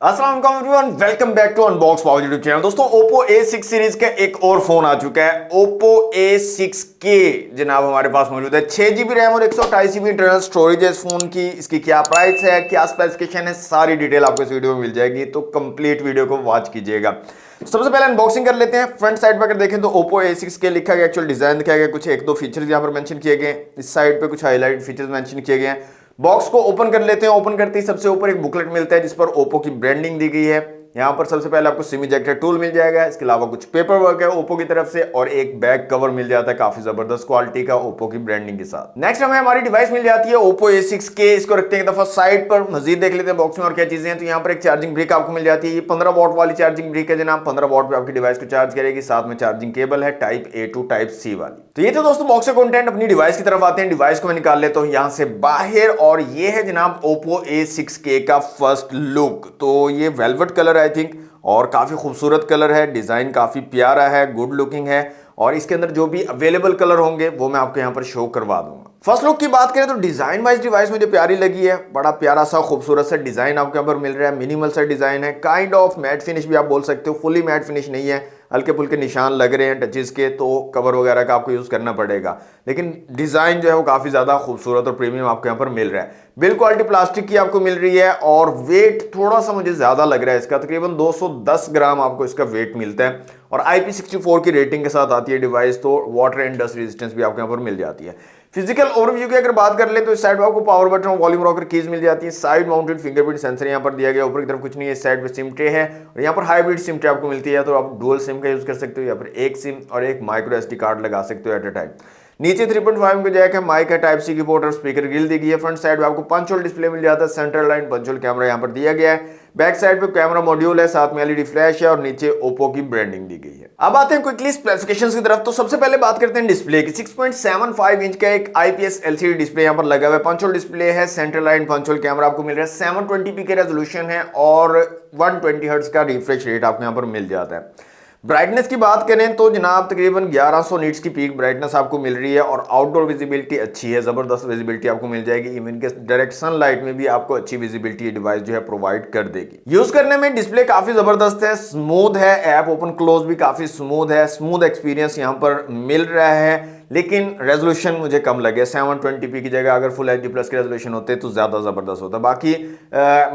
अस्सलाम वालेकुम everyone, welcome back to unbox power YouTube channel. दोस्तों Oppo A6 सीरीज का एक और फोन आ चुका है, Oppo A6K जनाब हमारे पास मौजूद है। 6 GB रैम और 128 GB इंटरनल स्टोरेज है इस फोन की। इसकी क्या प्राइस है, क्या स्पेसिफिकेशन है, सारी डिटेल आपको इस वीडियो में मिल जाएगी, तो कंप्लीट वीडियो को वॉच कीजिएगा। सबसे पहले अनबॉक्सिंग कर लेते हैं। फ्रंट साइड पर अगर देखें तो Oppo A6K लिखा गया, एक्चुअल डिजाइन दिखाया गया, कुछ एक दो फीचर्स यहाँ पर मेंशन किए गए। इस साइड पे कुछ हाईलाइट फीचर्स मेंशन किए गए हैं। बॉक्स को ओपन कर लेते हैं। ओपन करते ही सबसे ऊपर एक बुकलेट मिलता है जिस पर ओप्पो की ब्रांडिंग दी गई है। यहां पर सबसे पहले आपको सिम इजेक्टर टूल मिल जाएगा, इसके अलावा कुछ पेपर वर्क है ओप्पो की तरफ से, और एक बैक कवर मिल जाता है काफी जबरदस्त क्वालिटी का ओप्पो की ब्रांडिंग के साथ। नेक्स्ट हमें हमारी डिवाइस मिल जाती है Oppo A6K। इसको रखते हैं एक दफा साइड पर, मजीद देख लेते हैं बॉक्स में और क्या चीजें हैं। तो यहाँ पर एक चार्जिंग ब्रिक आपको मिल जाती है। ये 15 वॉट वाली चार्जिंग ब्रिक है जनाब। 15 वॉट पे आपकी डिवाइस को चार्ज करेगी। साथ में चार्जिंग केबल है type A to type C वाली। तो ये तो दोस्तों बॉक्स का कंटेंट। अपनी डिवाइस की तरफ आते हैं। डिवाइस को मैं निकाल लेता हूं यहां से बाहर, और ये है जनाब Oppo A6K का फर्स्ट लुक। तो ये वेलवेट कलर आई थिंक, और काफी खूबसूरत कलर है। डिजाइन काफी प्यारा है, गुड लुकिंग है, और इसके अंदर जो भी अवेलेबल कलर होंगे वो मैं आपको यहां पर शो करवा दूंगा। फर्स्ट लुक की बात करें तो डिजाइन वाइज डिवाइस मुझे प्यारी लगी है। बड़ा प्यारा सा खूबसूरत सा डिजाइन आपको यहां पर मिल रहा है। मिनिमल सा डिजाइन है, काइंड ऑफ मैट फिनिश भी आप बोल सकते हो। फुली मैट फिनिश नहीं है, हल्के फुल्के निशान लग रहे हैं टचेस के, तो कवर वगैरह का आपको यूज करना पड़ेगा। लेकिन डिजाइन जो है वो काफी ज्यादा खूबसूरत और प्रीमियम आपको यहाँ पर मिल रहा है। बिल्ड क्वालिटी प्लास्टिक की आपको मिल रही है, और वेट थोड़ा सा मुझे ज्यादा लग रहा है इसका। तकरीबन 210 ग्राम आपको इसका वेट मिलता है, और IP64 की रेटिंग के साथ आती है डिवाइस। तो वाटर एंड डस्ट रेजिस्टेंस भी आपको यहाँ पर मिल जाती है। फिजिकल ओवरव्यू की अगर बात कर ले तो इस साइड में आपको पावर बटन और वॉल्यूम रॉकर कीज मिल जाती है। साइड माउंटेड फिंगरप्रिंट सेंसर यहाँ पर दिया गया। ऊपर की तरफ कुछ नहीं है। इस साइड पे सिम ट्रे है, और यहाँ पर हाइब्रिड सिम ट्रे आपको मिलती है। तो आप डुअल सिम का यूज कर सकते हो, या फिर एक सिम और एक माइक्रो SD कार्ड लगा सकते हो एट अ टाइम। नीचे 3.5 का जैक है, माइक है, टाइप C की पोर्ट और स्पीकर ग्रिल दी गई है। फ्रंट साइड में आपको पंच होल डिस्प्ले मिल जाता है। Central line punch hole camera यहाँ पर दिया गया है। बैक साइड पे कैमरा मॉड्यूल है, साथ में LED फ्लैश है, और नीचे ओप्पो की ब्रांडिंग दी गई है। अब आते हैं क्विकली स्पेसिफिकेशंस की तरफ। तो सबसे पहले बात करते हैं डिस्प्ले की। 6.75 इंच का एक IPS LCD डिस्प्ले यहाँ पर लगा हुआ है। पंच होल डिस्प्ले है, central line punch hole camera आपको मिल रहा है। 720p के रेजोल्यूशन है, और 120 हर्ट्ज का रिफ्रेश रेट आपको यहाँ पर मिल जाता है। ब्राइटनेस की बात करें तो जनाब तकरीबन 1100 नीट्स की पीक ब्राइटनेस आपको मिल रही है, और आउटडोर विजिबिलिटी अच्छी है, जबरदस्त विजिबिलिटी आपको मिल जाएगी। इवन के डायरेक्ट सनलाइट में भी आपको अच्छी विजिबिलिटी डिवाइस जो है प्रोवाइड कर देगी। यूज करने में डिस्प्ले काफी जबरदस्त है, स्मूथ है। ऐप ओपन क्लोज भी काफी स्मूथ है। स्मूथ एक्सपीरियंस यहाँ पर मिल रहा है, लेकिन रेजोल्यूशन मुझे कम लगे। 720p की जगह अगर फुल HD+ के रेजोल्यूशन होते तो ज्यादा जबरदस्त होता। बाकी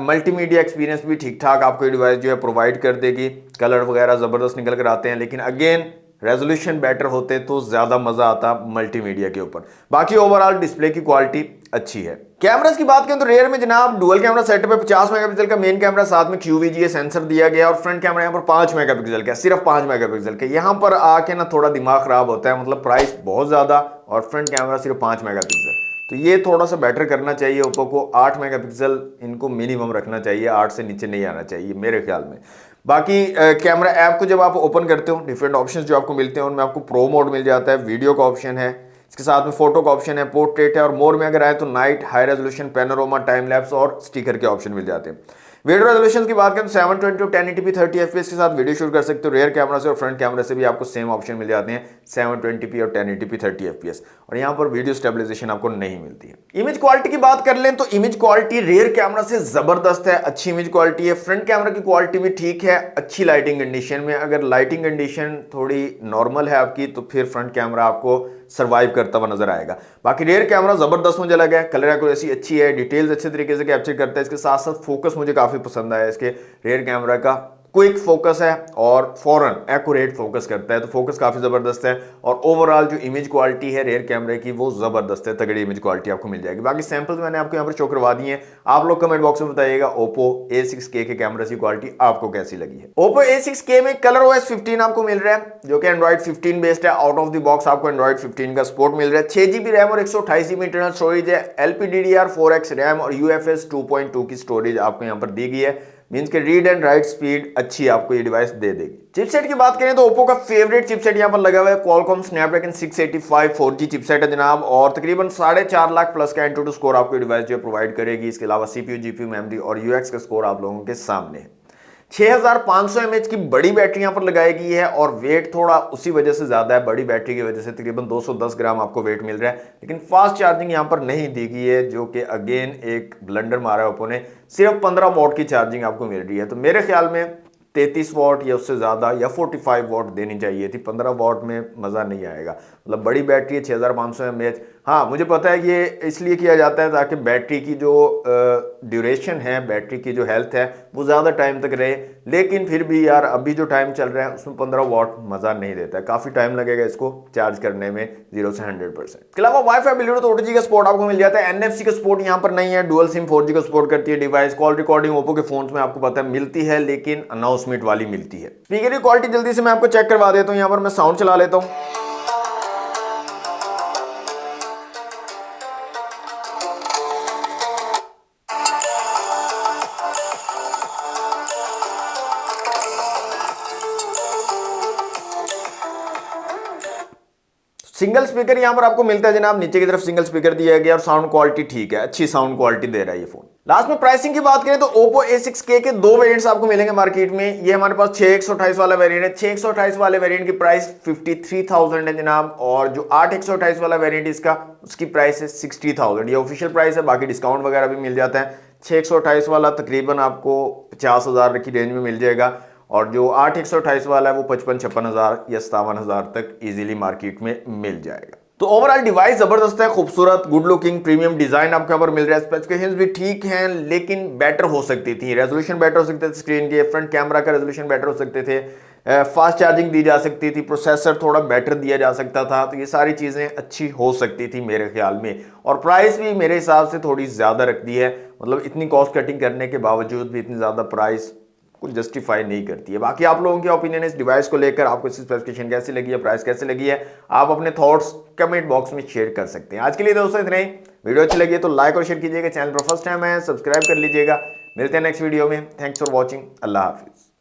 मल्टीमीडिया एक्सपीरियंस भी ठीक ठाक आपको ये डिवाइस जो है प्रोवाइड कर देगी। कलर वगैरह जबरदस्त निकल कर आते हैं, लेकिन अगेन रेजोल्यूशन बेटर होते तो ज्यादा मजा आता मल्टीमीडिया के ऊपर। बाकी ओवरऑल डिस्प्ले की क्वालिटी अच्छी है। कैमरास की बात करें तो रेयर में जनाब डुअल कैमरा सेटअप है। 50 मेगापिक्सल का मेन कैमरा, साथ में QVGA सेंसर दिया गया, और फ्रंट कैमरा यहाँ पर 5 मेगापिक्सल का, सिर्फ 5 मेगापिक्सल का। यहाँ पर आके ना थोड़ा दिमाग खराब होता है, मतलब प्राइस बहुत ज्यादा और फ्रंट कैमरा सिर्फ 5 मेगापिक्सल। तो ये थोड़ा सा बेटर करना चाहिए ओप्पो को। 8 मेगापिक्सल इनको मिनिमम रखना चाहिए, 8 से नीचे नहीं आना चाहिए मेरे ख्याल में। बाकी कैमरा ऐप को जब आप ओपन करते हो, डिफरेंट ऑप्शंस जो आपको मिलते हैं उनमें आपको प्रो मोड मिल जाता है, वीडियो का ऑप्शन है, इसके साथ में फोटो का ऑप्शन है, पोर्ट्रेट है, और मोर में अगर आए तो night, high resolution, panorama, time lapse और स्टिकर के ऑप्शन मिल जाते हैं। वीडियो रेजोल्यूशन की बात करें तो 720 और 1080p 30 fps के साथ वीडियो शूट कर सकते हो। रेयर कैमरा से और फ्रंट कैमरा से भी आपको सेम ऑप्शन मिल जाते हैं, 720p और 1080p 30 fps, और यहाँ पर वीडियो स्टेबलाइजेशन आपको नहीं मिलती है। इमेज क्वालिटी की बात कर लें तो इमेज क्वालिटी रेयर कैमरा से जबरदस्त है, अच्छी इमेज क्वालिटी है। फ्रंट कैमरा की क्वालिटी भी ठीक है, अच्छी लाइटिंग कंडीशन में। अगर लाइटिंग कंडीशन थोड़ी नॉर्मल है आपकी, तो फिर फ्रंट कैमरा आपको सर्वाइव करता हुआ नजर आएगा। बाकी रेयर कैमरा जबरदस्त मुझे लगा है, कलर एक्यूरेसी अच्छी है, डिटेल्स अच्छे तरीके से कैप्चर करता है। इसके साथ साथ फोकस मुझे काफी पसंद आया इसके रेयर कैमरा का। क्विक फोकस है और फौरन एक्यूरेट फोकस करता है, तो फोकस काफी जबरदस्त है। और ओवरऑल जो इमेज क्वालिटी है रेयर कैमरे की वो जबरदस्त है, तगड़ी इमेज क्वालिटी आपको मिल जाएगी। बाकी सैंपल्स मैंने आपको यहाँ पर शो करवा दिए हैं। आप लोग कमेंट बॉक्स में बताइएगा Oppo A6K के कैमरे की क्वालिटी आपको कैसी लगी है। Oppo A6K में कलर OS 15 आपको मिल रहा है, जो कि Android 15 बेस्ड है। आउट ऑफ द बॉक्स आपको Android 15 का सपोर्ट मिल रहा है। 6 GB रैम और 128 GB इंटरनल स्टोरेज है। LPDDR4X रैम और UFS 2.2 की स्टोरेज आपको यहाँ पर दी गई है। मींस के रीड एंड राइट स्पीड अच्छी आपको ये डिवाइस दे देगी। चिपसेट की बात करें तो ओप्पो का फेवरेट चिपसेट यहां पर लगा हुआ है, क्वालकॉम स्नैपड्रैगन 685 4G चिपसेट है जनाब, और तकरीबन 4.5 लाख प्लस का एंटूटू स्कोर आपको डिवाइस जो प्रोवाइड करेगी। इसके अलावा CPU, GPU, मेमोरी और UX का स्कोर आप लोगों के सामने है। 6500 mAh की बड़ी बैटरी यहां पर लगाई गई है और वेट थोड़ा उसी वजह से ज्यादा है, बड़ी बैटरी की वजह से तकरीबन 210 ग्राम आपको वेट मिल रहा है, लेकिन फास्ट चार्जिंग यहां पर नहीं दी गई है, जो कि अगेन एक ब्लंडर मारा है ओप्पो ने। सिर्फ 15 वॉट की चार्जिंग आपको मिल रही है, तो मेरे ख्याल में 33 वॉट या उससे ज्यादा या 45 वॉट देनी चाहिए थी। 15 वॉट में मजा नहीं आएगा, मतलब बड़ी बैटरी है 6500 mAh। हाँ मुझे पता है ये इसलिए किया जाता है ताकि बैटरी की जो ड्यूरेशन है, बैटरी की जो हेल्थ है वो ज़्यादा टाइम तक रहे, लेकिन फिर भी यार अभी जो टाइम चल रहा है उसमें 15 वॉट मज़ा नहीं देता है, काफ़ी टाइम लगेगा इसको चार्ज करने में 0 से 100%। इसके अलावा वाईफाई ब्लूटूथ OTG का सपोर्ट आपको मिल जाता है, NFC का सपोर्ट यहाँ पर नहीं है, डुअल सिम 4G का सपोर्ट करती है डिवाइस। कॉल रिकॉर्डिंग ओप्पो के फोन में आपको पता है मिलती है, लेकिन अनाउंसमेंट वाली मिलती है। स्पीकर की क्वालिटी जल्दी से मैं आपको चेक करवा देता हूँ, यहाँ पर मैं साउंड चला लेता हूँ। सिंगल स्पीकर यहां पर आपको मिलता है जनाब, नीचे की तरफ सिंगल स्पीकर दिया गया और साउंड क्वालिटी ठीक है, अच्छी साउंड क्वालिटी दे रहा है ये फोन। लास्ट में प्राइसिंग की बात करें तो Oppo A6K के दो वेरिएंट्स आपको मिलेंगे मार्केट में। ये हमारे पास 6128 वाला वेरिएंट है, 6128 वाले वेरिएंट की प्राइस 53,000 है जनाब, और जो 8128 वाला वेरिएंट इसका उसकी प्राइस है 60,000। ये ऑफिशियल प्राइस है, बाकी डिस्काउंट वगैरह भी मिल जाता है। 6128 वाला तकरीबन आपको 50,000 की रेंज में मिल जाएगा, और जो 8128 वाला है वो 55-56 हज़ार या 57 हज़ार तक इजीली मार्केट में मिल जाएगा। तो ओवरऑल डिवाइस जबरदस्त है, खूबसूरत, गुड लुकिंग, प्रीमियम डिजाइन आपको यहाँ पर मिल रहा है। स्पेसिफिकेशंस भी ठीक हैं, लेकिन बेटर हो सकती थी, रेजोल्यूशन बेटर हो सकते थे स्क्रीन के, फ्रंट कैमरा का रेजोल्यूशन बेटर हो सकते थे, फास्ट चार्जिंग दी जा सकती थी, प्रोसेसर थोड़ा बेटर दिया जा सकता था, तो ये सारी चीज़ें अच्छी हो सकती थी मेरे ख्याल में। और प्राइस भी मेरे हिसाब से थोड़ी ज़्यादा रख दी है, मतलब इतनी कॉस्ट कटिंग करने के बावजूद भी इतनी ज़्यादा प्राइस कुछ जस्टिफाई नहीं करती है। बाकी आप लोगों की ओपिनियन इस डिवाइस को लेकर, आपको इसकी स्पेसिफिकेशन कैसी लगी है, प्राइस कैसी लगी है, आप अपने थॉट्स कमेंट बॉक्स में शेयर कर सकते हैं। आज के लिए दोस्तों इतना ही, वीडियो अच्छी लगी है तो लाइक और शेयर कीजिएगा, चैनल पर फर्स्ट टाइम है सब्सक्राइब कर लीजिएगा। मिलते हैं नेक्स्ट वीडियो में, thanks for watching, Allah Hafiz.